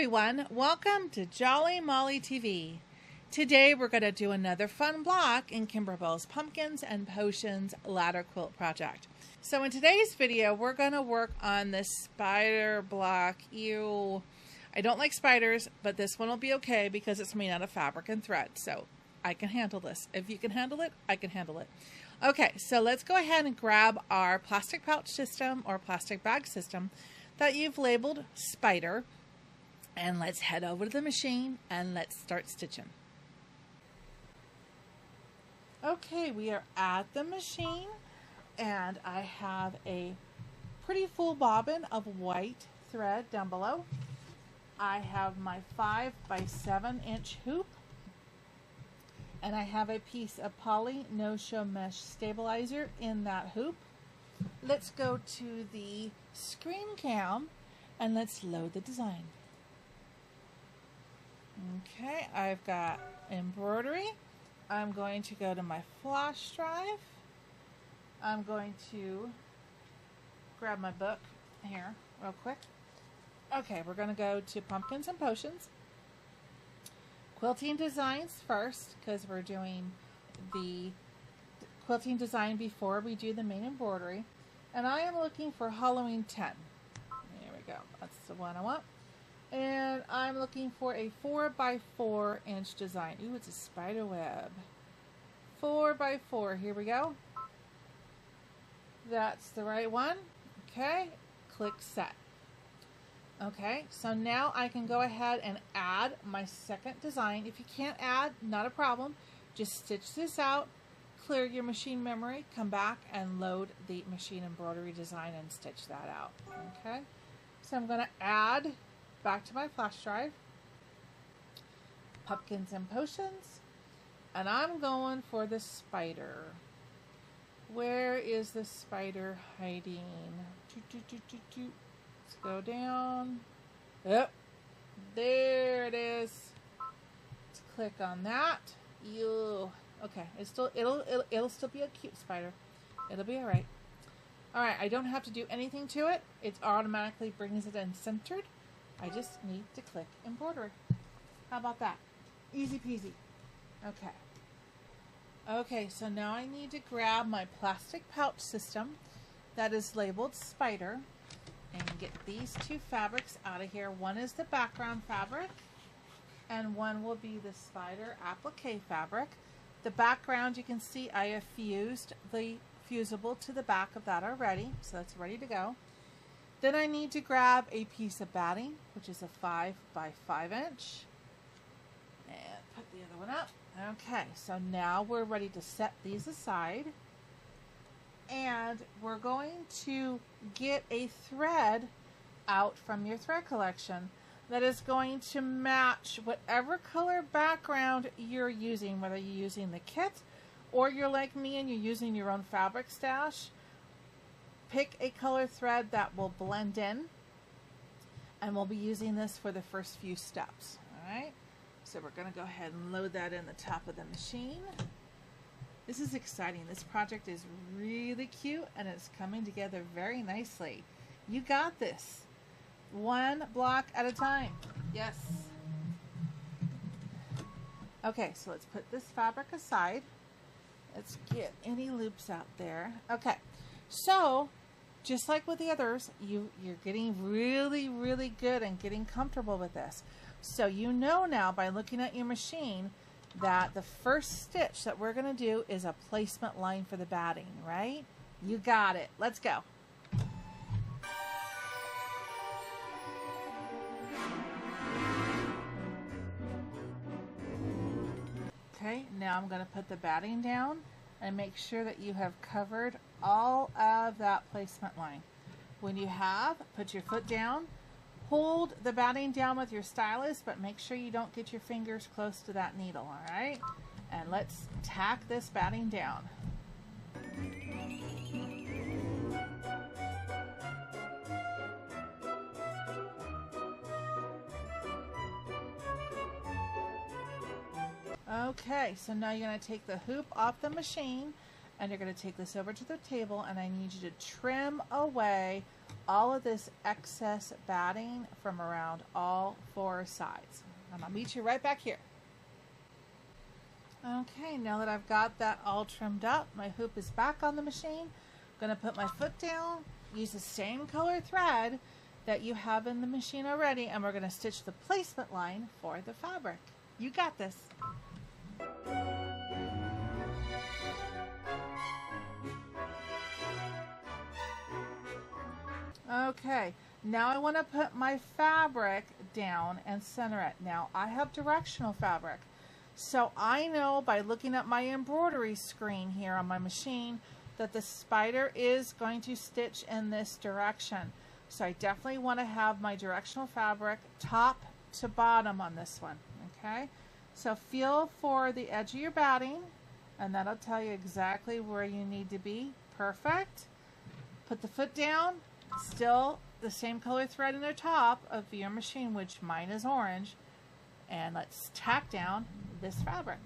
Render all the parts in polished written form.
everyone, welcome to Jolly Molly TV. Today we're going to do another fun block in Kimberbell's Pumpkins and Potions ladder quilt project. So in today's video we're going to work on this spider block. Ew, I don't like spiders, but this one will be okay because it's made out of fabric and thread, so I can handle this. If you can handle it, I can handle it. Okay, so let's go ahead and grab our plastic pouch system or plastic bag system that you've labeled spider. And let's head over to the machine and let's start stitching. Okay, we are at the machine and I have a pretty full bobbin of white thread down below. I have my 5 by 7 inch hoop and I have a piece of poly no-show mesh stabilizer in that hoop. Let's go to the screen cam and let's load the design. Okay, I've got embroidery. I'm going to go to my flash drive. I'm going to grab my book here real quick. Okay, we're going to go to Pumpkins and Potions. Quilting designs first because we're doing the quilting design before we do the main embroidery. And I am looking for Halloween 10. There we go. That's the one I want. And I'm looking for a 4 by 4 inch design. Ooh, it's a spider web. 4 by 4. Here we go. That's the right one. Okay. Click set. Okay. So now I can go ahead and add my second design. If you can't add, not a problem. Just stitch this out. Clear your machine memory. Come back and load the machine embroidery design and stitch that out. Okay. So I'm going to add back to my flash drive, Pumpkins and Potions, and I'm going for the spider. Where is the spider hiding? Let's go down. Yep, there it is. Let's click on that. Ew. Okay, it'll still be a cute spider. It'll be all right. All right, I don't have to do anything to it. It automatically brings it in centered. I just need to click embroidery. How about that? Easy peasy. Okay. Okay, so now I need to grab my plastic pouch system that is labeled spider and get these two fabrics out of here. One is the background fabric and one will be the spider applique fabric. The background, you can see I have fused the fusible to the back of that already, so that's ready to go. Then I need to grab a piece of batting, which is a 5 by 5 inch, and put the other one up. Okay, so now we're ready to set these aside, and we're going to get a thread out from your thread collection that is going to match whatever color background you're using, whether you're using the kit or you're like me and you're using your own fabric stash. Pick a color thread that will blend in, and we'll be using this for the first few steps. Alright, so we're going to go ahead and load that in the top of the machine. This is exciting. This project is really cute and it's coming together very nicely. You got this. One block at a time. Yes. Okay, so let's put this fabric aside. Let's get any loops out there. Okay, so just like with the others, you're getting really good and getting comfortable with this. So you know now by looking at your machine that the first stitch that we're going to do is a placement line for the batting, right? You got it. Let's go. Okay, now I'm going to put the batting down and make sure that you have covered all of that placement line. When you have, put your foot down, hold the batting down with your stylus, but make sure you don't get your fingers close to that needle, all right? And let's tack this batting down. Okay, so now you're going to take the hoop off the machine And you're going to take this over to the table, and I need you to trim away all of this excess batting from around all four sides. And I'll meet you right back here. Okay, now that I've got that all trimmed up, my hoop is back on the machine. I'm going to put my foot down, use the same color thread that you have in the machine already, and we're going to stitch the placement line for the fabric. You got this. Okay, now I want to put my fabric down and center it. Now I have directional fabric, so I know by looking at my embroidery screen here on my machine that the spider is going to stitch in this direction. So I definitely want to have my directional fabric top to bottom on this one. Okay, so feel for the edge of your batting, and that'll tell you exactly where you need to be. Perfect. Put the foot down. Still the same color thread in the top of your machine, which mine is orange, and let's tack down this fabric.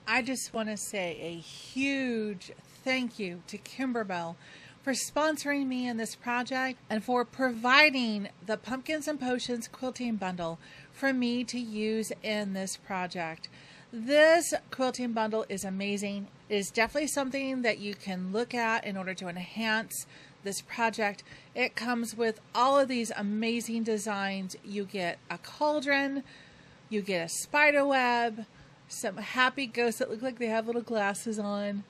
I just want to say a huge thank you to Kimberbell for sponsoring me in this project and for providing the Pumpkins and Potions quilting bundle for me to use in this project. This quilting bundle is amazing. It is definitely something that you can look at in order to enhance this project. It comes with all of these amazing designs. You get a cauldron, you get a spider web, some happy ghosts that look like they have little glasses on.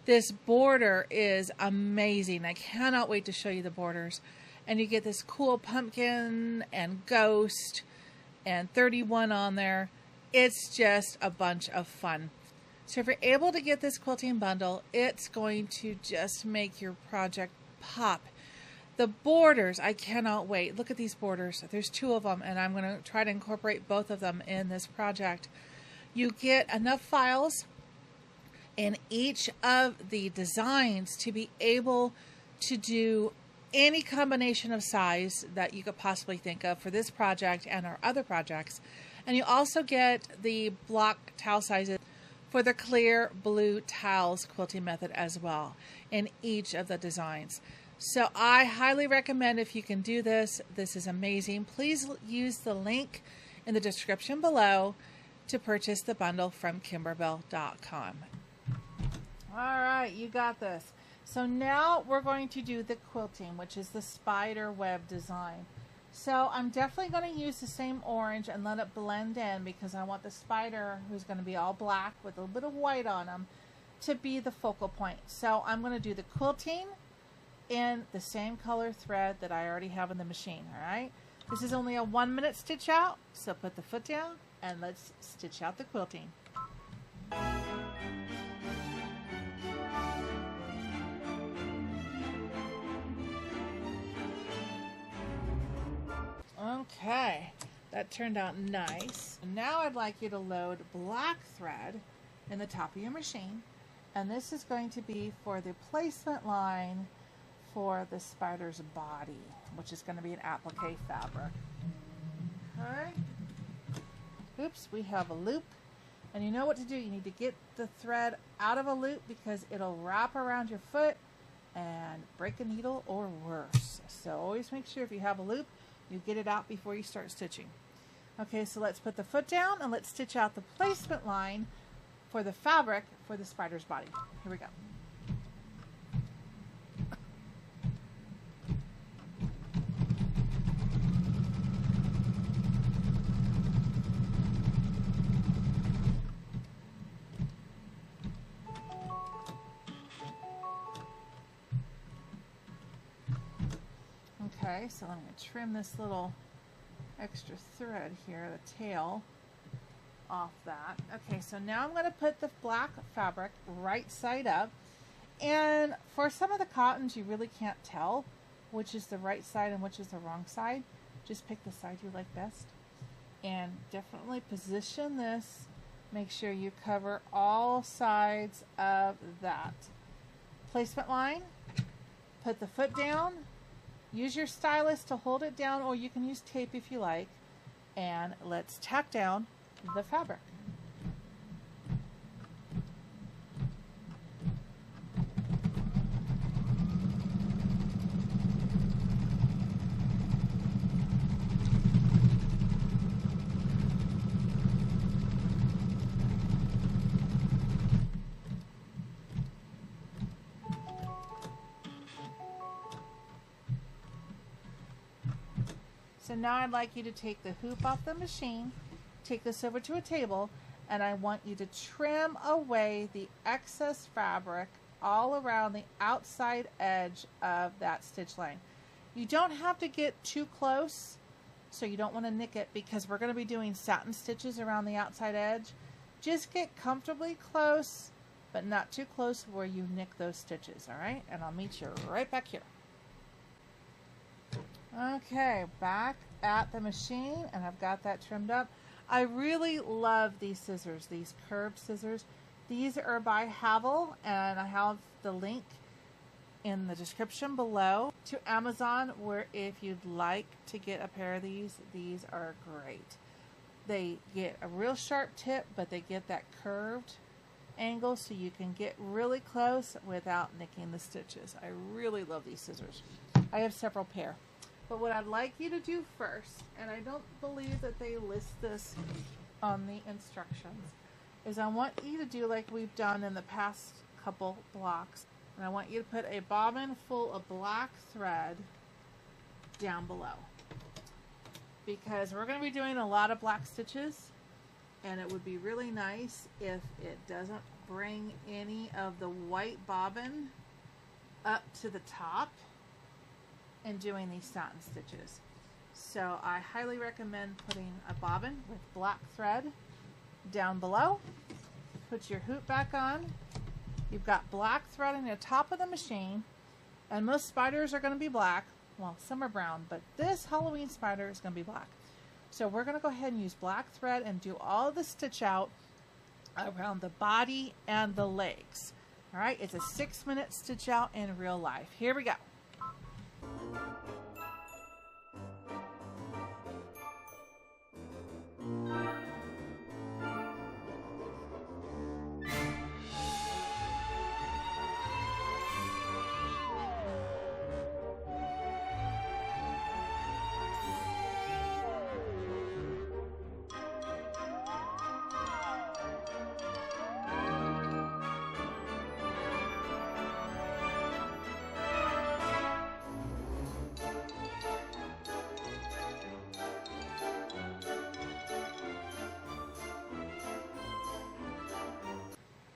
This border is amazing. I cannot wait to show you the borders. And you get this cool pumpkin and ghost and 31 on there. It's just a bunch of fun. So if you're able to get this quilting bundle, it's going to just make your project pop. The borders, I cannot wait. Look at these borders. There's two of them, and I'm going to try to incorporate both of them in this project. You get enough files in each of the designs to be able to do any combination of size that you could possibly think of for this project and our other projects. And you also get the block tile sizes for the clear blue tiles quilting method as well in each of the designs. So I highly recommend, if you can do this, this is amazing. Please use the link in the description below to purchase the bundle from Kimberbell.com. All right, you got this. So now we're going to do the quilting, which is the spider web design. So I'm definitely going to use the same orange and let it blend in, because I want the spider, who's going to be all black with a little bit of white on him, to be the focal point. So I'm going to do the quilting in the same color thread that I already have in the machine. All right, this is only a 1 minute stitch out, so put the foot down and let's stitch out the quilting. Okay, that turned out nice. Now I'd like you to load black thread in the top of your machine, and this is going to be for the placement line for the spider's body, which is going to be an applique fabric. Okay. Oops, we have a loop, and you know what to do. You need to get the thread out of a loop because it'll wrap around your foot and break a needle or worse. So always make sure if you have a loop, you get it out before you start stitching. Okay, so let's put the foot down and let's stitch out the placement line for the fabric for the spider's body. Here we go. Okay, so I'm going to trim this little extra thread here, the tail, off that. Okay, so now I'm going to put the black fabric right side up. And for some of the cottons, you really can't tell which is the right side and which is the wrong side. Just pick the side you like best. And definitely position this. Make sure you cover all sides of that placement line. Put the foot down. Use your stylus to hold it down, or you can use tape if you like, and let's tack down the fabric. So now I'd like you to take the hoop off the machine, take this over to a table, and I want you to trim away the excess fabric all around the outside edge of that stitch line. You don't have to get too close, so you don't want to nick it, because we're going to be doing satin stitches around the outside edge. Just get comfortably close, but not too close where you nick those stitches, all right? And I'll meet you right back here. Okay, back at the machine, and I've got that trimmed up. I really love these scissors, these curved scissors. These are by Havel, and I have the link in the description below to Amazon, where if you'd like to get a pair of these are great. They get a real sharp tip, but they get that curved angle so you can get really close without nicking the stitches. I really love these scissors. I have several pair. But what I'd like you to do first, and I don't believe that they list this on the instructions, is I want you to do like we've done in the past couple blocks. And I want you to put a bobbin full of black thread down below. Because we're going to be doing a lot of black stitches, and it would be really nice if it doesn't bring any of the white bobbin up to the top and doing these satin stitches. So I highly recommend putting a bobbin with black thread down below. Put your hoop back on. You've got black thread on the top of the machine, and most spiders are going to be black. Well, some are brown, but this Halloween spider is going to be black. So we're going to go ahead and use black thread and do all the stitch out around the body and the legs. All right, it's a 6-minute stitch out in real life. Here we go.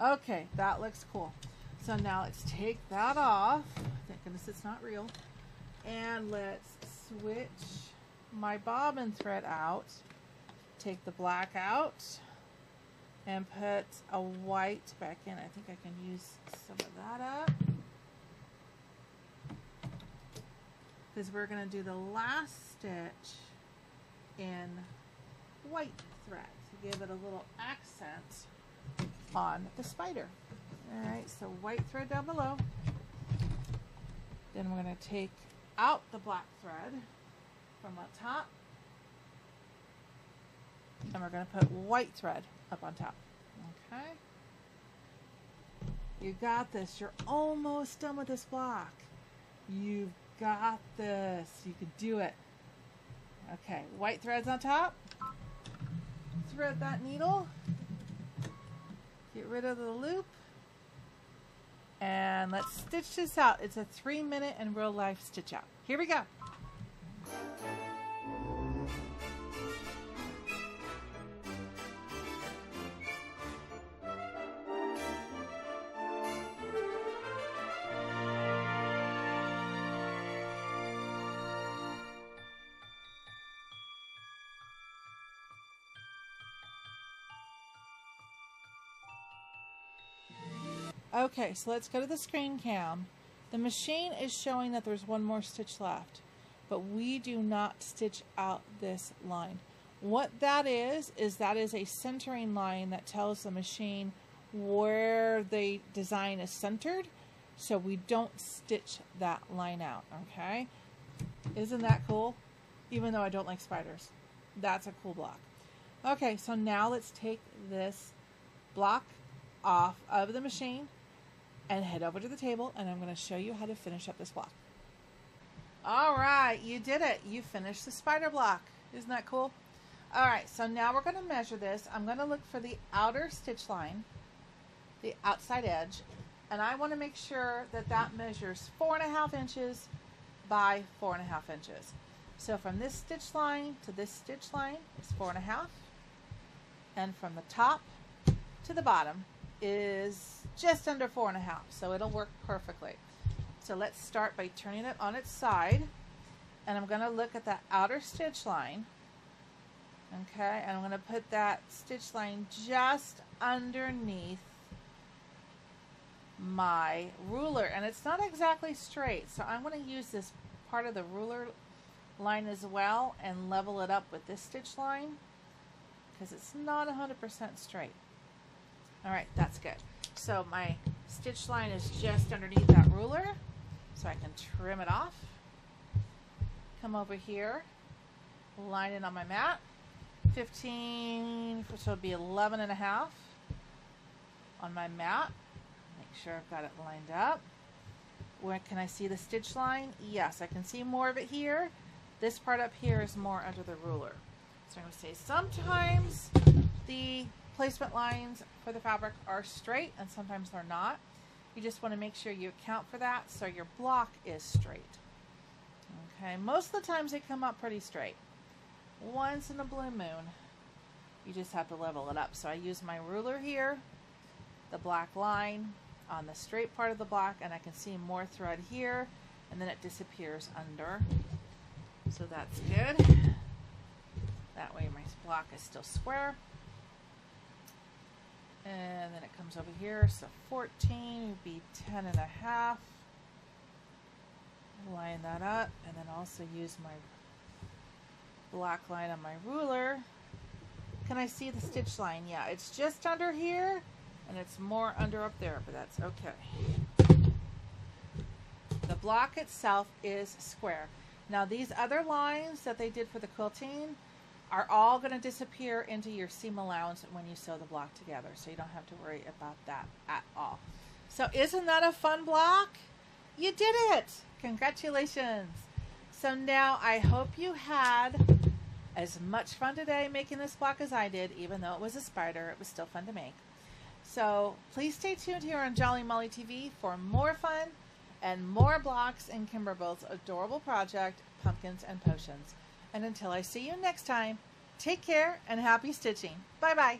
Okay, that looks cool. So now let's take that off. Thank goodness it's not real. And let's switch my bobbin thread out. Take the black out and put a white back in. I think I can use some of that up, because we're going to do the last stitch in white thread to give it a little accent on the spider. Alright, so white thread down below. Then we're going to take out the black thread from on top, and we're going to put white thread up on top. Okay, you got this. You're almost done with this block. You've got this. You can do it. Okay, white threads on top. Thread that needle. Get rid of the loop, and let's stitch this out. It's a 3-minute in real life stitch out. Here we go. Okay, so let's go to the screen cam. The machine is showing that there's one more stitch left, but we do not stitch out this line. What that is that is a centering line that tells the machine where the design is centered, so we don't stitch that line out, okay? Isn't that cool? Even though I don't like spiders. That's a cool block. Okay, so now let's take this block off of the machine and head over to the table, and I'm going to show you how to finish up this block. All right, you did it. You finished the spider block. Isn't that cool? All right, so now we're going to measure this. I'm going to look for the outer stitch line, the outside edge, and I want to make sure that that measures 4.5 inches by 4.5 inches. So from this stitch line to this stitch line is 4.5, and from the top to the bottom is just under 4.5, so it'll work perfectly. So let's start by turning it on its side, and I'm going to look at that outer stitch line. Okay, and I'm going to put that stitch line just underneath my ruler, and it's not exactly straight, so I'm going to use this part of the ruler line as well and level it up with this stitch line because it's not 100% straight. All right, that's good. So my stitch line is just underneath that ruler, so I can trim it off. Come over here, line it on my mat. 15, which will be 11.5 on my mat. Make sure I've got it lined up. Where can I see the stitch line? Yes, I can see more of it here. This part up here is more under the ruler. So I'm going to say sometimes the placement lines for the fabric are straight and sometimes they're not. You just want to make sure you account for that so your block is straight. Okay, most of the times they come up pretty straight. Once in a blue moon, you just have to level it up. So I use my ruler here, the black line on the straight part of the block, and I can see more thread here, and then it disappears under. So that's good. That way my block is still square. And then it comes over here, so 14 would be 10.5. Line that up, and then also use my black line on my ruler. Can I see the stitch line? Yeah, it's just under here, and it's more under up there, but that's okay. The block itself is square. Now these other lines that they did for the quilting are all going to disappear into your seam allowance when you sew the block together, so you don't have to worry about that at all. So isn't that a fun block? You did it! Congratulations! So now I hope you had as much fun today making this block as I did. Even though it was a spider, it was still fun to make. So please stay tuned here on Jolly Molly TV for more fun and more blocks in Kimberbell's adorable project, Pumpkins and Potions. And until I see you next time, take care and happy stitching. Bye-bye.